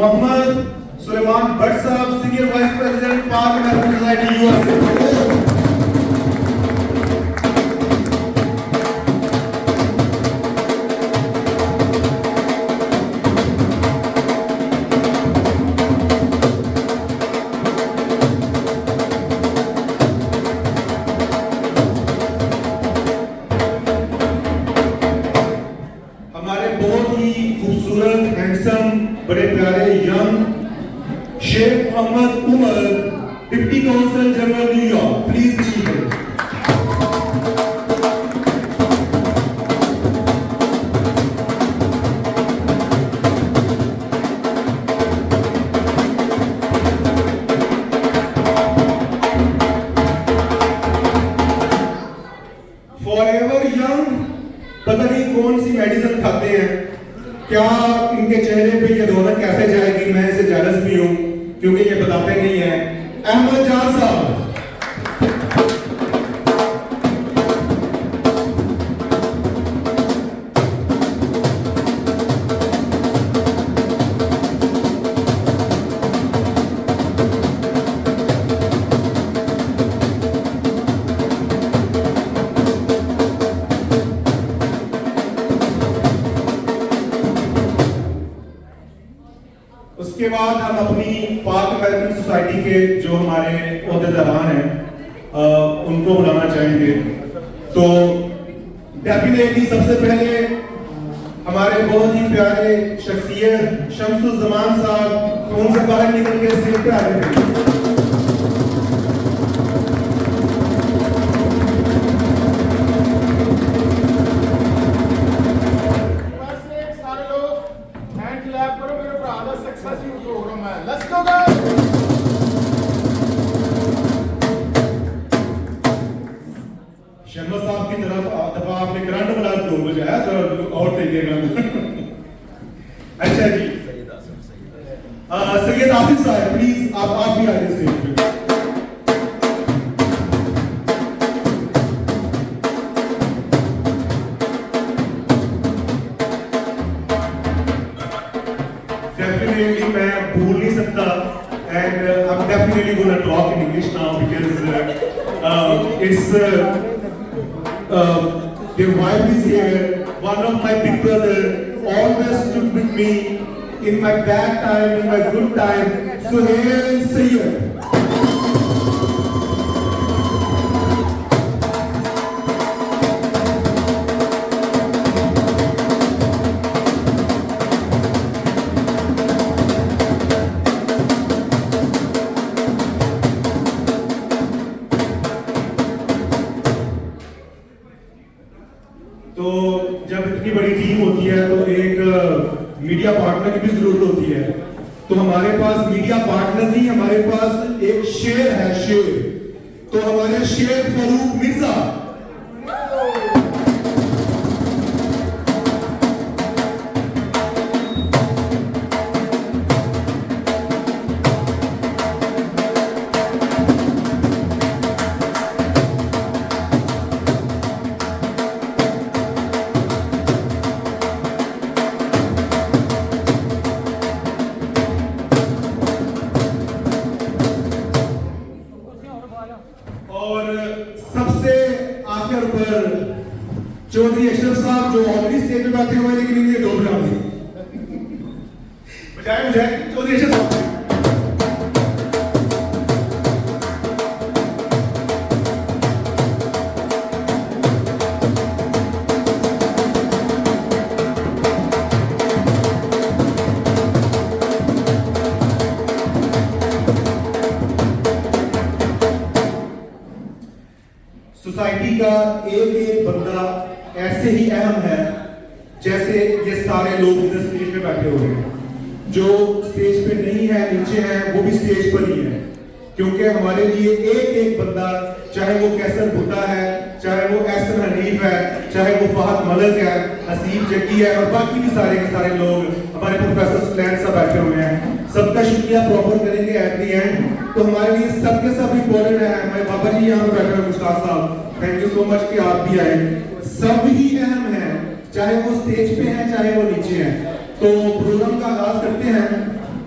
मोहम्मद सुलेमान भट्ट साहब, senior vice president पाक महफूज सोसाइटी यूएसए। बड़े प्यारे young Sheikh Mohammad Umar, deputy council general New York, please लीजिए। फॉरएवर यंग, पता नहीं कौन सी मेडिसिन खाते हैं, क्या इनके चेहरे पे ये रौनक कैसे जाएगी, मैं इसे जेलस भी हूं क्योंकि ये बताते नहीं है। अहमद जान साहब, उसके बाद हम अपनी पाक अमेरिकन सोसाइटी के जो हमारे ओहदेदारान हैं उनको बुलाना चाहेंगे। तो डेफिनेटली सबसे पहले हमारे बहुत ही प्यारे शख्सियत शम्सुज़्ज़मान साहब, तो उनसे बाहर निकल के स्टेज पे आ रहे थे। शहबाज साहब की तरफ दफा आपने करंट वाला टोन बजाया तो और देखिएगा। अच्छा जी, सैयद आसिफ साहब प्लीज आप भी आइए स्टेज पे। डेफिनेटली मैं भूल नहीं सकता and I'm definitely going to talk in English now because it's their wife is here. One of my big brother always stood with me in my bad time, in my good time. Suhail Sayyed. तो जब इतनी बड़ी team होती है तो एक media partner की भी जरूरत होती है। तो हमारे पास मीडिया पार्टनर नहीं, हमारे पास एक शेर है, शेर। तो हमारे शेर फरूक मिर्जा, और सबसे आखिर पर चौधरी अशरफ साहब जो ऑलरेडी स्टेज पे बैठे हुए हैं लेकिन इनके दो बजाए चौधरी अशरफ साहब। सोसाइटी का एक एक बंदा ऐसे ही अहम है जैसे ये सारे लोग इधर स्टेज पे बैठे हुए हैं। जो स्टेज पे नहीं है, नीचे हैं, वो भी स्टेज पर ही है, क्योंकि हमारे लिए एक एक बंदा, चाहे वो कैसर भुट्टा है, चाहे वो एहसन हनीफ है, चाहे वो फहद मलिक है, हसीब जग्गी है और बाकी भी सारे के सारे लोग, हमारे प्रोफेसर स्टैंड सब बैठे हुए हैं, सबका शुक्रिया प्रॉपर करेंगे एट दी एंड। तो हमारे लिए सबके सब इम्पोर्टेंट है। हमारे बाबा जी यहाँ पे बैठे हुए मुश्ताक साहब, थैंक यू सो मच कि आप भी आए। सब ही अहम है, चाहे वो स्टेज पे हैं चाहे वो नीचे हैं। तो प्रोग्राम का आगाज करते हैं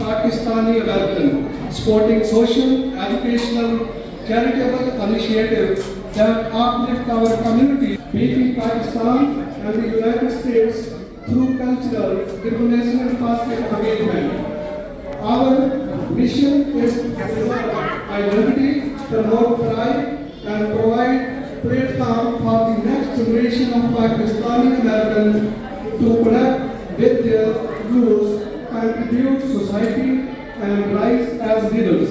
Pakistani American, supporting social, educational, charitable initiatives that uplift our community, meeting Pakistan and the United States through cultural, diplomacy and positive engagement. Our mission is to preserve identity, promote pride, and provide platform for the next generation of Pakistani Americans to connect with their roots, contribute society and rise as leaders.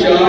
4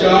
4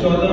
14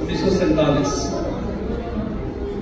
1947،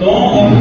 9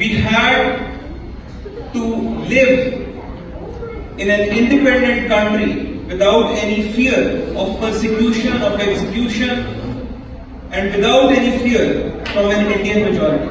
We had to live in an independent country without any fear of persecution, of execution, and without any fear from an Indian majority.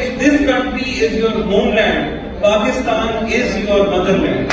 if this country is your homeland, Pakistan is your motherland.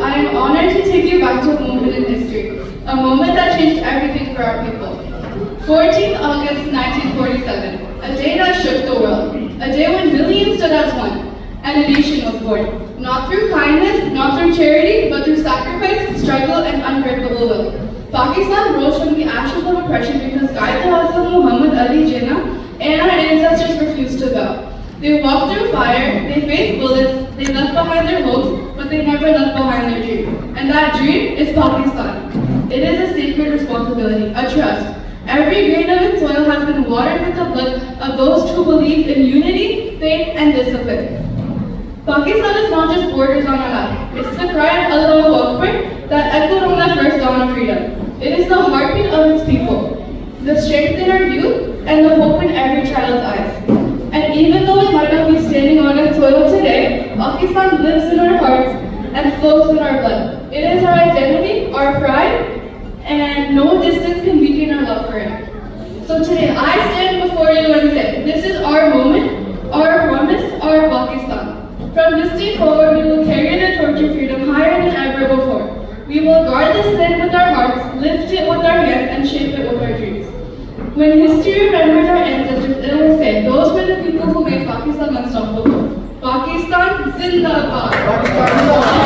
I am honored to take you back to a moment in history, a moment that changed everything for our people. 14th August 1947, a day that shook the world, a day when millions stood as one, and a nation was born. Not through kindness, not through charity, but through sacrifice, struggle, and unbreakable will. Pakistan rose from the ashes of oppression because Quaid-e-Azam Muhammad Ali Jinnah and our ancestors refused to bow. They walked through fire, they faced bullets, they left behind their hopes, but they never left behind their dream. And that dream is Pakistan. It is a sacred responsibility, a trust. Every grain of its soil has been watered with the blood of those who believe in unity, faith, and discipline. Pakistan is not just borders on our map. It's the cry of Allahu Akbar that echoed on that first dawn of freedom. It is the heartbeat of its people, the strength in our youth, and the hope in Pakistan lives in our hearts and flows in our blood. It is our identity, our pride, and no distance can weaken our love for it. So today I stand before you and say, this is our moment, our promise, our Pakistan. From this day forward, we will carry the torch of freedom higher than ever before. We will guard this land with our hearts, lift it with our hands, and shape it with our dreams. When history remembers our ancestors, it will say, those were the people who made Pakistan unstoppable. Pakistan Zindabad.